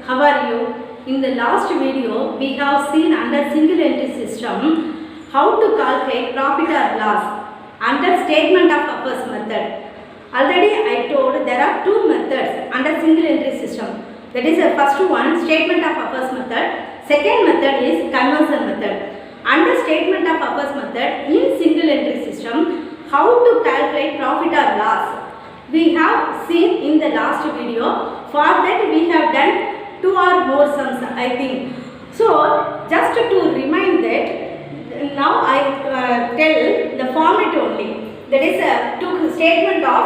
how are you? In the last video, we have seen under single entry system how to calculate profit or loss under statement of affairs method. Already I told there are two methods under single entry system. That is the first one, statement of affairs method. Second method is conversion method. Under statement of affairs method in single entry system, how to calculate profit or loss we have seen in the last video. For that we have done two or more sums, I think. So just to remind that, now I tell the format only. That is a statement of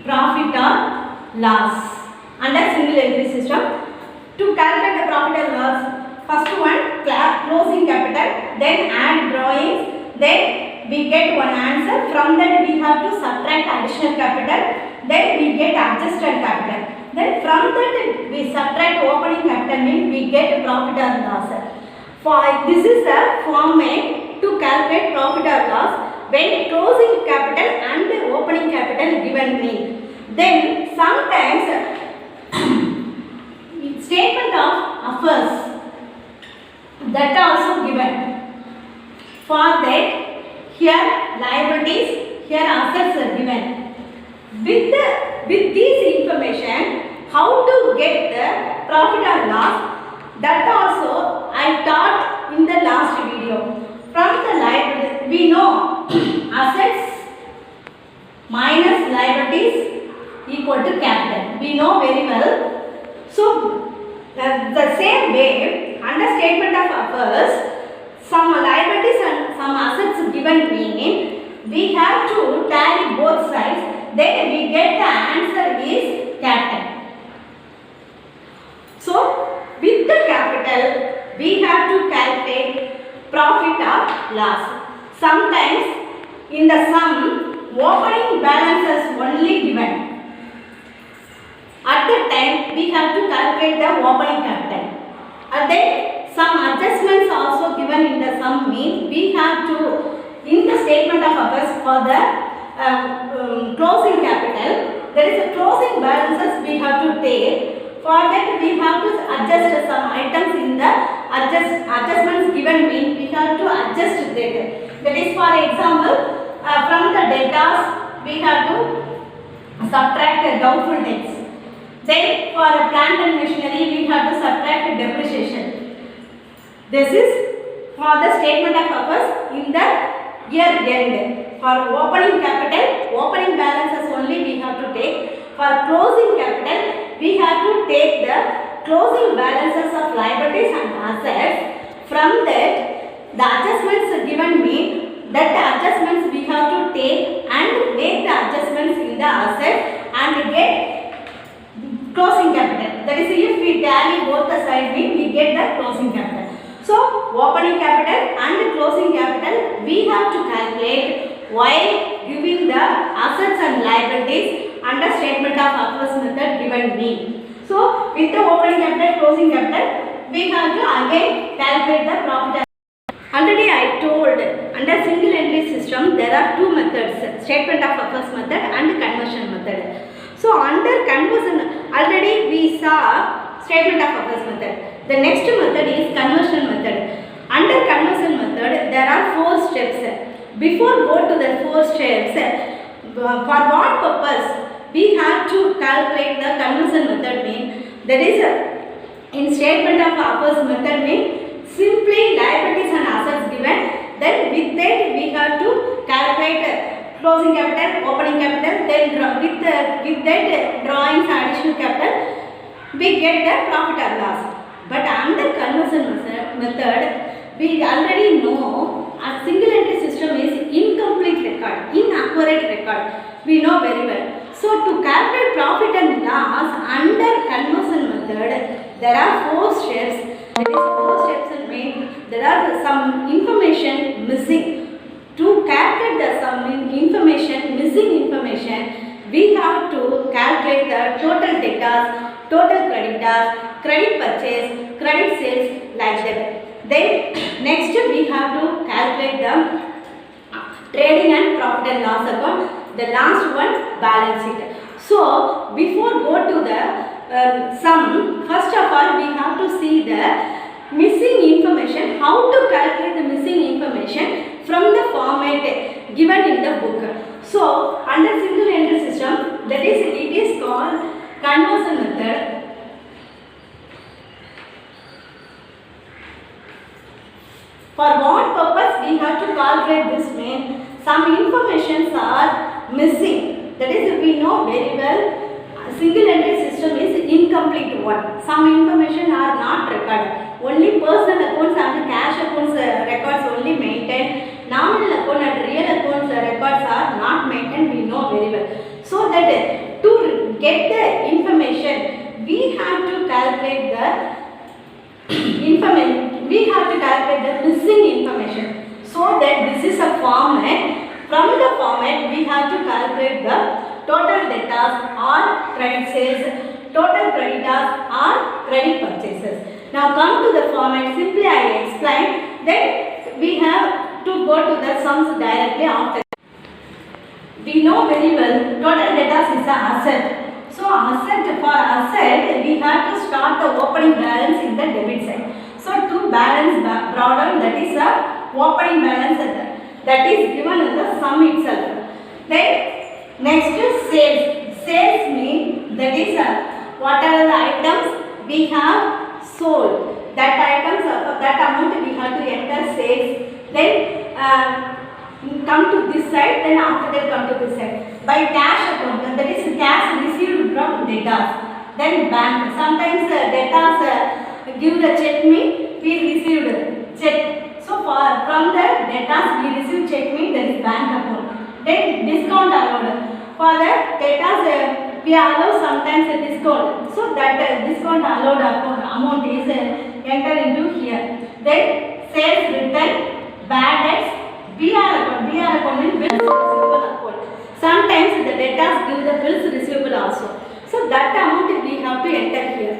profit or loss under single entry system. To calculate the profit or loss, first one closing capital, then add drawings, then we get one answer. From that we have to subtract additional capital, then we get adjusted capital. Then from that we subtract opening capital, means we get profit or loss. This is the format to calculate profit or loss when closing capital and opening capital given me. Then sometimes statement of affairs that also given. For that, here liabilities, here assets are given. With this information, how to get the profit or loss, that also I taught in the last video. From the liabilities, we know assets minus liabilities equal to capital. We know very well. So the same way, under statement of affairs, some liabilities and some assets given me, we have to tally both sides, then we get the answer is capital. So with the capital, we have to calculate profit or loss. Sometimes in the sum, opening balance is only given. At that time, we have to calculate the opening capital. And then some adjustments also given in the sum, means we have to, in the statement of affairs for the closing capital, there is a closing balances we have to take. For that we have to adjust some items in the adjustments given, means we have to adjust that. That is, for example, from the debtors we have to subtract doubtful debts. Then for a plant and machinery we have to subtract depreciation. This is for the statement of affairs in the year end. For opening capital, opening balances only we have to take. For closing capital, we have to take the closing balances of liabilities and assets. From that, the adjustments given me, that the adjustments we have to take and make the adjustments in the asset and get closing capital. That is, if we tally both the sides, we get the closing capital. So opening capital and closing capital we have to calculate while giving the assets and liabilities under statement of affairs method given me. So with the opening capital, closing capital, we have to again calculate the profit. Already I told, under single entry system there are two methods, statement of affairs method and conversion method. So under conversion, already we saw statement of affairs method. The next method is conversion method. Under conversion method, there are 4 steps. Before go to the 4 steps, for what purpose we have to calculate the conversion method, mean that is in statement of affairs method, mean simply liabilities and assets given. Then with that we have to calculate closing capital, opening capital, then with that drawings and additional capital, we get the profit or loss. But under conversion method, we already know a single entry system is incomplete record, inaccurate record. We know very well. So to calculate profit and loss under conversion method, there are 4 steps. There is 4 steps and there are some information missing. To calculate the some information, missing information, we have to calculate the total debtors, total creditors, credit purchase, credit sales, like that. Then next we have to calculate the trading and profit and loss account. The last one, balance sheet. So before go to the sum, first of all we have to see the missing information, how to calculate the missing information from the format given in the book. So under single entry system, that is, it is called conversion method. For what purpose we have to calculate this mean? Some informations are missing. That is, we know very well single entry system is incomplete one. Some information are not recorded. Only personal accounts and cash accounts records only maintained. Nominal account and real accounts records are not maintained. We know very well. So that to get the information, we have to calculate the information. We have to calculate the missing information. So that this is a format. From the format, we have to calculate the total debtors or credit sales, total creditors or credit purchases. Now come to the format. Simply I explain. Then we have to go to the sums directly after. We know very well total debtors is an asset. So asset, for asset we have to start the opening balance in the debit side. So to balance brought down, that is a opening balance that is given in the sum itself. Then next is sales. Sales mean that is what are the items we have sold. That items that amount we have to enter sales. Then come to this side. Then after that come to this side. By cash account, that is cash received from debtors. Then bank. Sometimes debtors give the check me, we received check. So from the debtors we receive check me, that is bank account. Then discount allowed. For the debtors we allow sometimes a discount. So that discount allowed amount is entered into here. Then sales return, bad debts, BR account. BR account means bills receivable account. Sometimes the debtors give the bills receivable also. So that amount we have to enter here.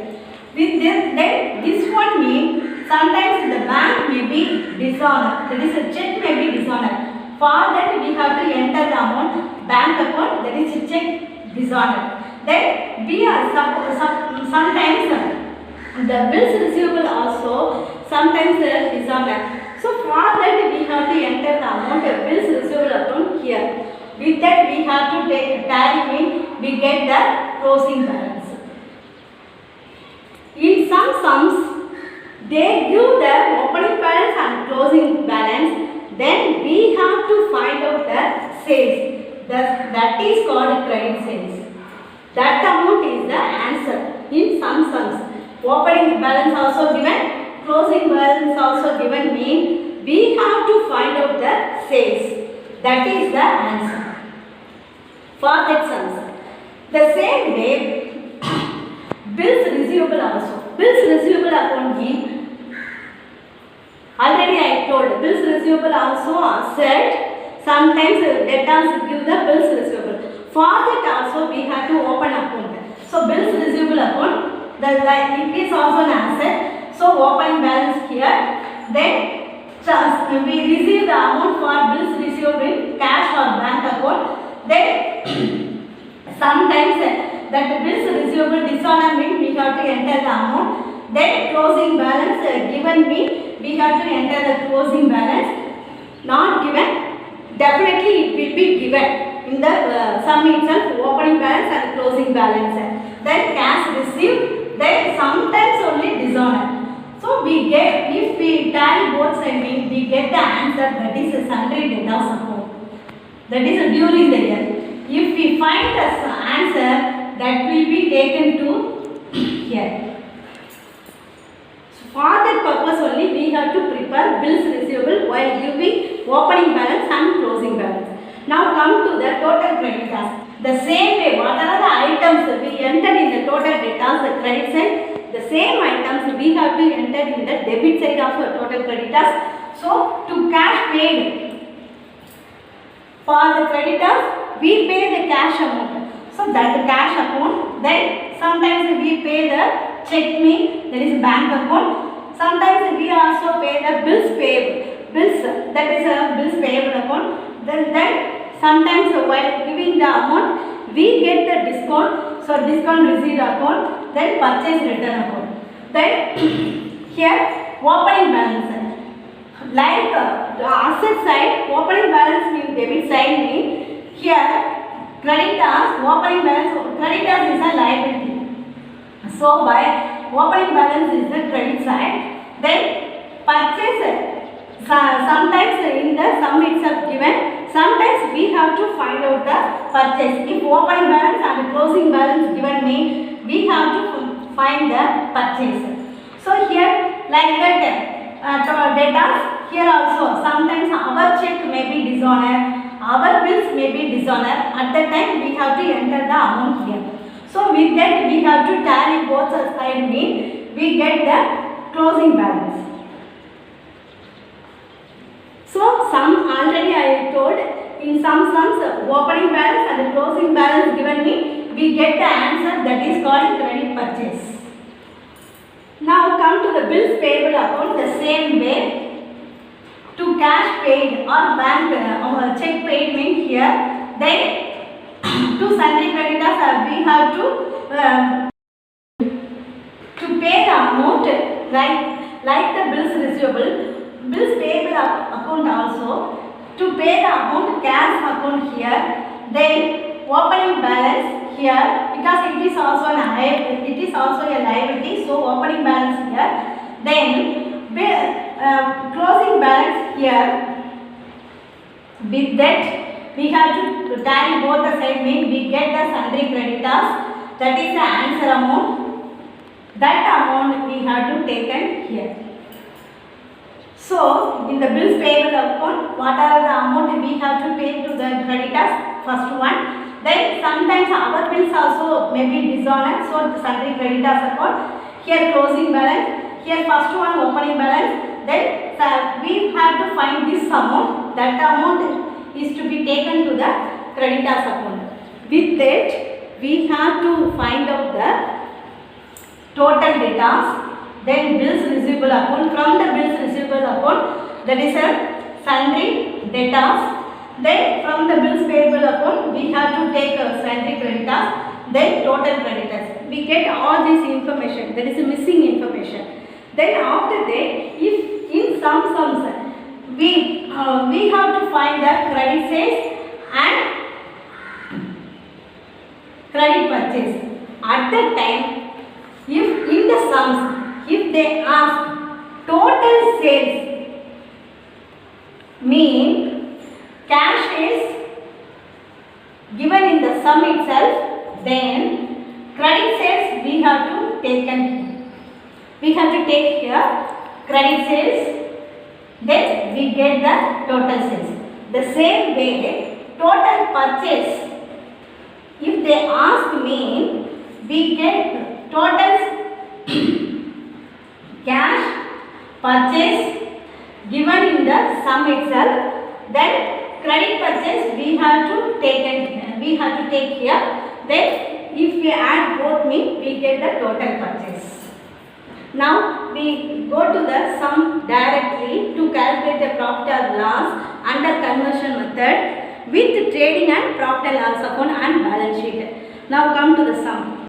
With this, then this one means sometimes the bank may be dishonored. That is, a check may be dishonored. For that we have to enter the amount bank account, that is a check dishonored. Then we are sometimes the bills receivable also sometimes dishonored. So for that we have to enter the amount of bills receivable account here. With that we have to tally in, we get the closing balance. In some sums, they give the opening balance and closing balance. Then we have to find out the sales. That is called credit sales. That amount is the answer. In some sums, opening balance also given, closing balance also given mean we have to find out the sales. That is the answer for that sums. The same way, bills receivable also. Bills receivable account mean, already I told, bills receivable also asset. Sometimes debtors give the bills receivable. For that also we have to open account. So bills receivable account, it is also an asset. So opening balance here. Then we receive the amount for bills receivable in cash or bank account. Then sometimes that bills receivable dishonor means we have to enter the amount. Then closing balance given means we have to enter the closing balance. Not given, definitely it will be given in the sum itself, opening balance and closing balance. Then cash received, then sometimes only dishonor. So we get, if we tally both sides, we get the answer, that is a sundry debtors account. That is during the year. If we find the answer, that will be taken to here. So for that purpose only we have to prepare bills receivable while giving opening balance and closing balance. Now come to the total creditors. The same way, what are the items we entered in the total debtors, the credit side, the same items we have to enter in the debit side of total creditors. So to cash paid, for the creditors we pay the cash amount. So that the cash account, then sometimes we pay the check me, that is bank account. Sometimes we also pay the bills payable. Bills, that is a bills payable account. Then sometimes while giving the amount, we get the discount. So discount receipt account, then purchase return account. Then here opening balance. Like the asset side, opening balance means debit side means here creditors, opening balance, creditors is a liability. So by opening balance is the credit side. Then purchase. Sometimes in the sum itself given, sometimes we have to find out the purchase. If opening balance and closing balance given means we have to find the purchase. So here like that debtors, here also sometimes our check may be dishonor, our bills may be dishonor. At that time we have to enter the amount here. So with that we have to tally both sides mean we get the closing balance. So sum already I told, in some sums opening balance and closing balance given me, we get the answer, that is called credit purchase. Now come to the bills payable account the same way. To cash paid or bank check paid means here, then to sundry creditors we have to pay the amount like the bills receivable. Bills payable account also, to pay the amount cash account here, then opening balance here, because it is also a liability, so opening balance here, then closing balance here. With that we have to tally both the side means we get the sundry creditors, that is the answer amount. That amount we have to taken here. So in the bills payable account, what are the amount we have to pay to the creditors? First one. Then sometimes our bills also may be dishonest, so the sundry creditors account. Here closing balance. Here first one opening balance. Then we have to find this amount. That amount is to be taken to the creditors account. With that we have to find out the total debtors. Then bills receivable account, from the bills receivable account, that is a sundry debtors. Then from the bills payable account we have to take sundry creditors, then total creditors. We get all this information, that is a missing information. Then after that, if in some sums we have to find the credit sales and credit purchase. At that time, if in the sums, if they ask total sales mean cash is given in the sum itself, then credit sales we have to take here credit sales, then we get the total sales. The same way total purchase, if they ask me, we get total cash purchase given in the sum itself, then credit purchase we have to take here. Then if we add both means we get the total purchase. Now we go to the sum directly to calculate the profit or loss under conversion method with trading and profit and loss account and balance sheet. Now come to the sum.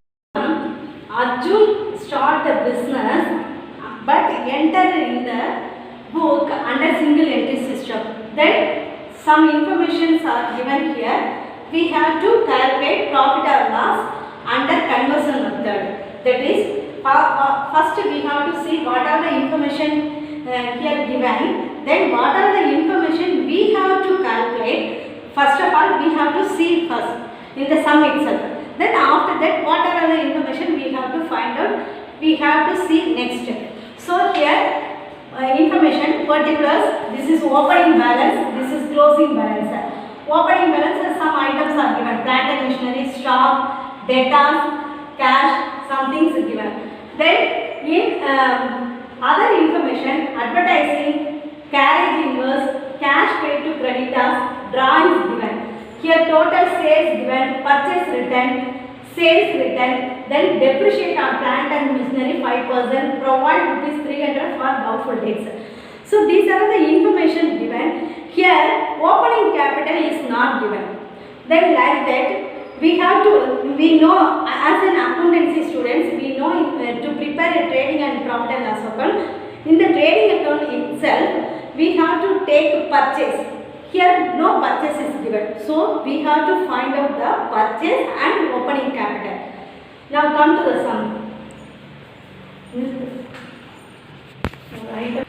Arjun start the business but enter in the book under single entry system. Then some informations are given here. We have to calculate profit or loss under conversion method. That is, first we have to see what are the information here given. Then what are the information we have to calculate. First of all, we have to see first in the sum itself. Then after that, what are the information we have to find out. We have to see next. So here information particulars. This is opening balance. This is closing balance. Opening balance, some items are given. Plant and machinery, stock, debtors, cash, some things are given. Then in other information, advertising, carriage invoice, cash paid to creditors, drawings given. Here total sales given, purchase return, sales return, then depreciate on plant and machinery 5%, provide rupees 300 for doubtful debts. So these are the information given. Here opening capital is not given. Then like that we have to, we know as an accountancy students, we know to prepare a trading and profit and loss account. In the trading account itself, we have to take purchase. Here no purchase is given. So we have to find out the purchase and opening capital. Now come to the sum. Right.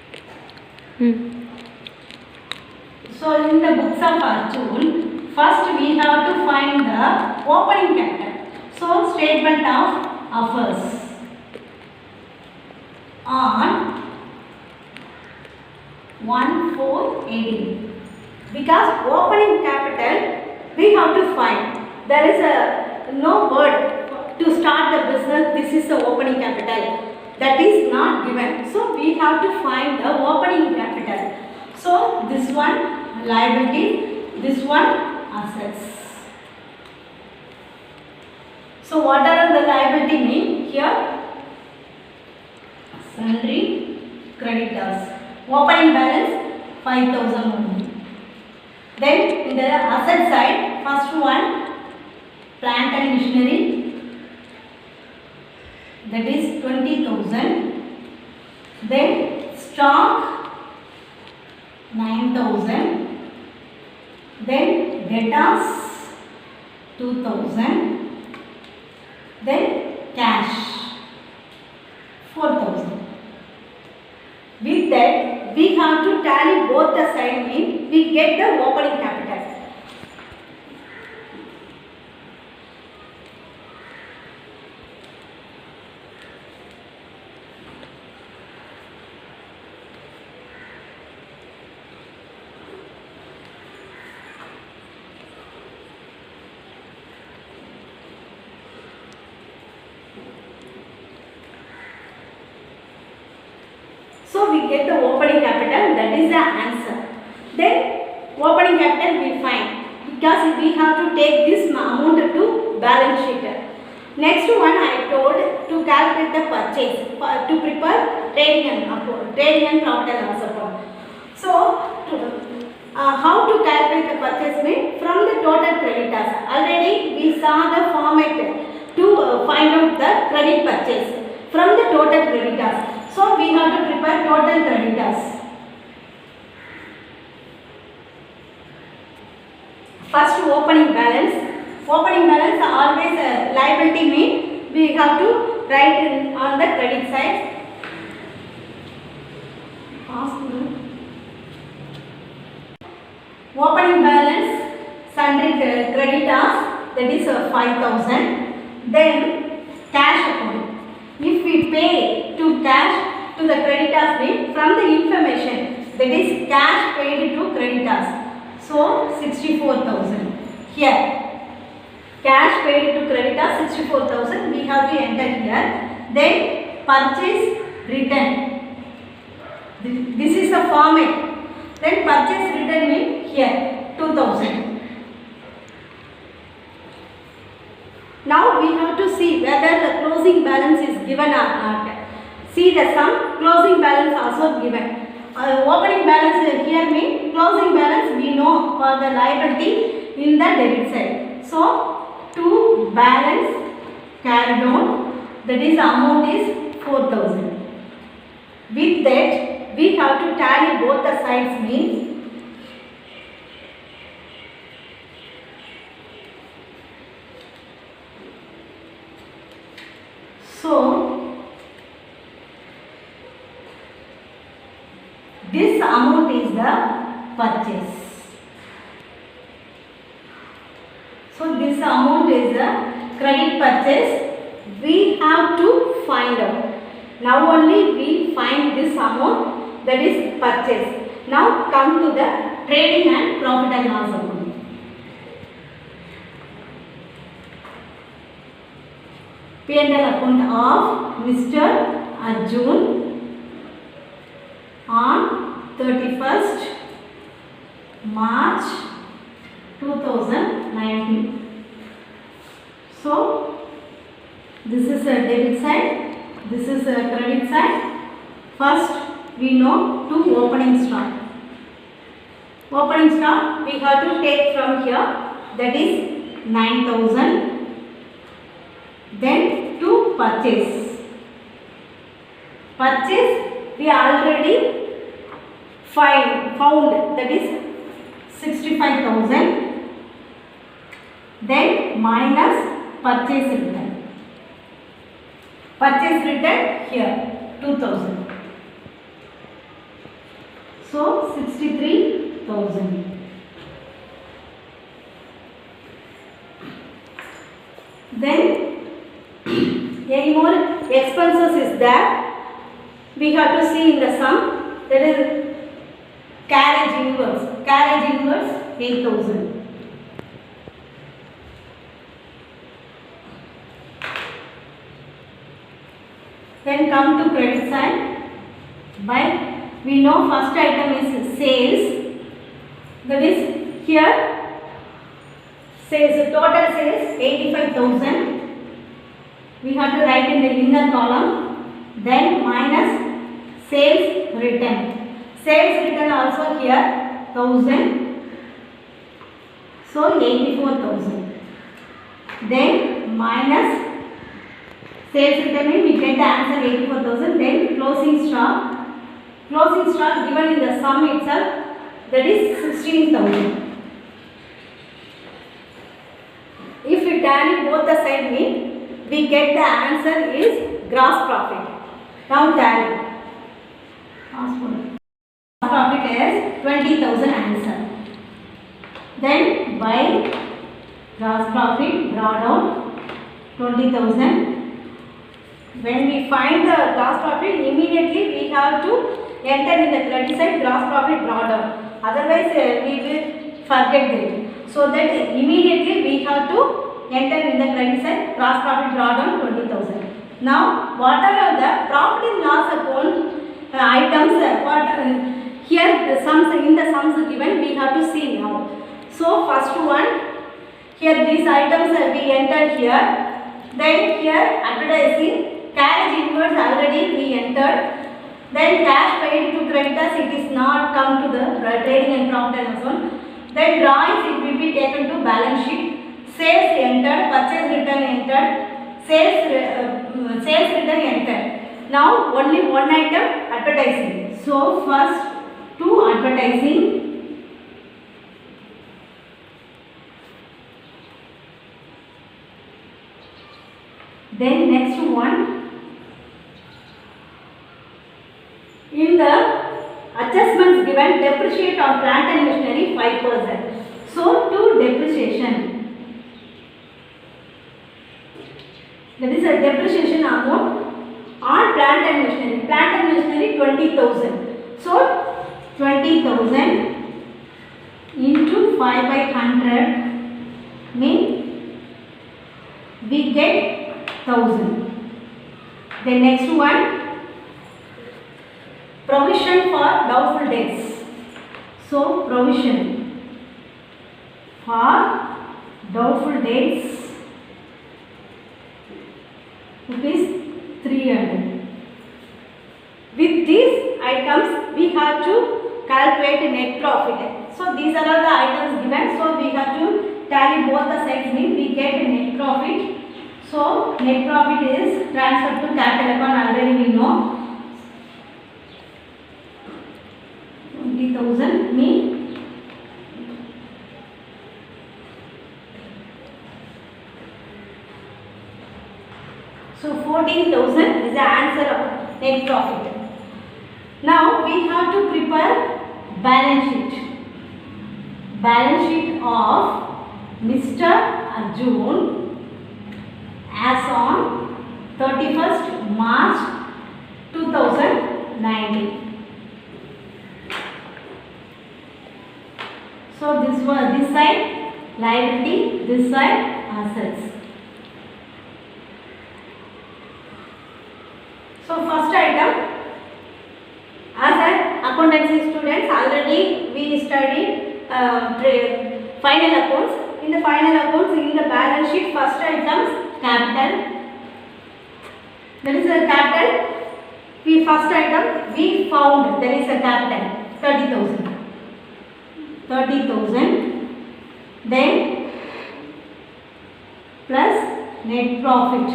So in the books of Arjun, first we have to find the opening capital. So statement of affairs. On 1/4/18. Because opening capital we have to find. There is no word to start the business. This is the opening capital. That is not given. So we have to find the opening capital. So this one liability, this one assets. So what are the liability mean here? Sundry creditors. Opening balance 5,000 only. Then in the asset side, first one plant and machinery, that is 20,000. Then stock 9,000. Then debtors 2,000. Then cash 4,000. With that, we have to tally both the sides, mean we get the opening capital. So we get the opening capital, that is the answer. Then opening capital we find, because we have to take this amount to balance sheet. Next one I told to calculate the purchase, to prepare trading and profit and loss account. So how to calculate the purchase mean from the total creditors. Already we saw the format to find out the credit purchase from the total creditors. So we have to prepare total creditors. First opening balance. Opening balance always liability mean we have to write on the credit side. Opening balance sundry creditors, that is 5,000. Then cash account. If we pay to cash to the creditors mean from the information, that is cash paid to creditors. So 64,000. Here cash paid to creditors 64,000 we have to enter here. Then purchase return. This is the format. Then purchase return mean here 2,000. Now we have to see whether the closing balance is given or not. See the sum, closing balance also given. Opening balance here means closing balance we know for the liability in the debit side. So to balance carried on, that is amount is 4,000. With that we have to tally both the sides means so this amount is the purchase. So this amount is the credit purchase. We have to find out. Now only we find this amount, that is purchase. Now come to the trading and profit and loss account. P&L account of Mr. Arjun on 31st March 2019. So this is a debit side, this is a credit side. First we know to opening stock. Opening stock we have to take from here, that is 9,000. Then to purchase. Purchase we already found, that is 65,000. Then minus purchase return. Purchase return here 2,000. So 63,000. Then any more expenses is there? We have to see in the sum. That is carriage inverse. Carriage inverse 8,000. Then come to credit side. By we know first item is sales. That is here sales, total sales 85,000. We have to write in the inner column. Then minus sales return. Sales return also here 1,000. So 84,000. Then minus sales return, we get the answer 84,000. Then closing stock. Closing stock given in the sum itself, that is 16,000. If we tally both the side mean, we get the answer is gross profit. Now tally. Gross profit is 20,000 answer. Then by gross profit brought down 20,000. When we find the gross profit, immediately we have to enter in the credit side gross profit brought down. Otherwise, we will forget it. So that immediately we have to enter in the credit side gross profit brought down 20,000. Now, whatever the profit and loss account items, here the sums in the sums given, we have to see now. So first one, here these items we entered here. Then here advertising, carriage inverse already we entered. Then cash paid to creditors, it is not come to the trading and profit and so on. Then drawings, it will be taken to balance sheet. Sales entered, purchase return entered, sales return entered. Now only one item, advertising. So first to advertising. Then next one. In the adjustments given, depreciate on plant and machinery 5%. So to depreciation. That is a depreciation amount on plant and machinery. Plant and machinery 20,000. So 20,000 into 5 by 100 means we get 1,000. The next one, provision for doubtful debts. So provision for doubtful debts ₹300. With these items we have to calculate net profit. So these are all the items given. So we have to tally both the sides means we get net profit. So net profit is transferred to capital account, already we know. 20,000 mean so 14,000 is the answer of net profit. Now we have to prepare balance sheet. Balance sheet of Mr. Arjun as on 31st March 2019. So this side liability, this side assets. So first item, as an accountancy students already we studied final accounts. In the final accounts, in the balance sheet, first items capital. That is a capital. First item we found there is a capital 30,000. 30,000. Then plus net profit.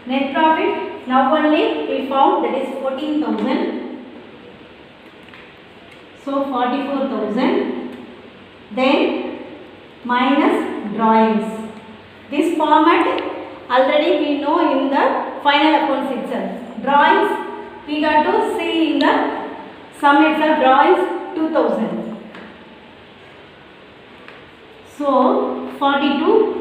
Net profit now only we found, that is 14,000. So 44,000. Then minus drawings. This format already we know in the final accounts itself. Drawings we got to see in the sum itself. Drawings 2,000. So 42.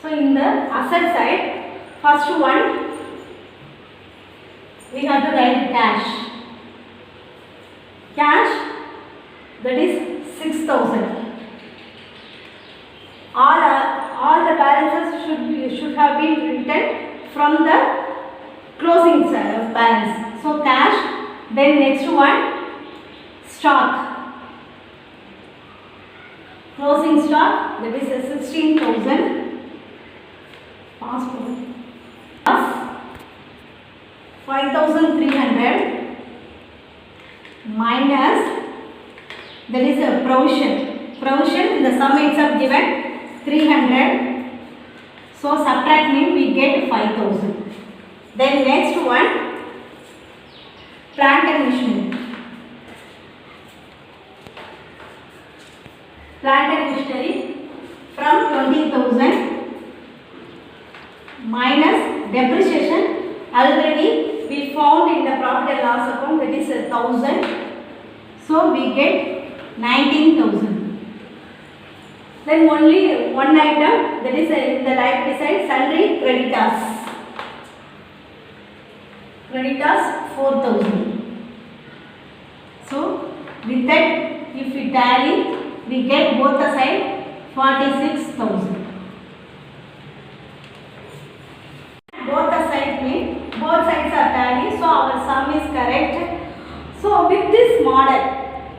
So in the asset side, first one we have to write cash. Cash, that is 6,000. All the balances should have been written from the closing balance. So cash. Then next one, stock. Closing stock, that is 16,000. Passport. 5,300 minus, that is a provision. Provision in the sum itself given 300. So subtract means we get 5,000. Then next one, plant and machinery. Plant and machinery from 20,000 minus depreciation. Already we found in the profit and loss account, that is 1,000. So we get 19,000. Then only one item, that is in the liability side, sundry creditors. Creditors 4,000. So with that, if we tally, we get both the side 46,000. Both the sides mean both sides are tally, so our sum is correct. So with this model,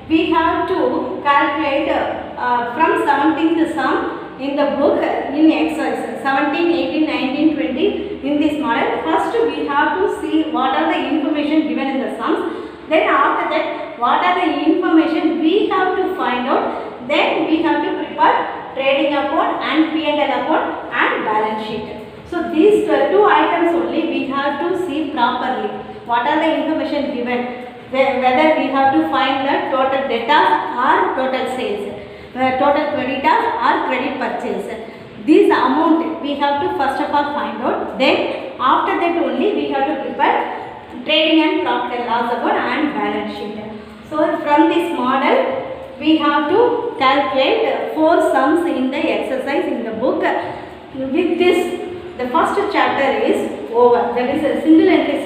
we have to calculate from 17th sum in the book in exercise 17, 18, 19, 20 in this model. First we have to see what are the information given in the sums. Then after that, what are the information we have to find out. Then we have to prepare trading account and P&L account and balance sheet. So these two items only we have to see properly. What are the information given? Whether we have to find the total debtors or total sales, total creditors or credit purchase. This amount we have to first of all find out. Then after that only we have to prepare trading and profit and loss account and balance sheet. So from this model we have to calculate 4 sums in the exercise in the book. With this, the first chapter is over. That is a single entry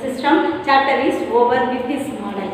system chapter is over with this model.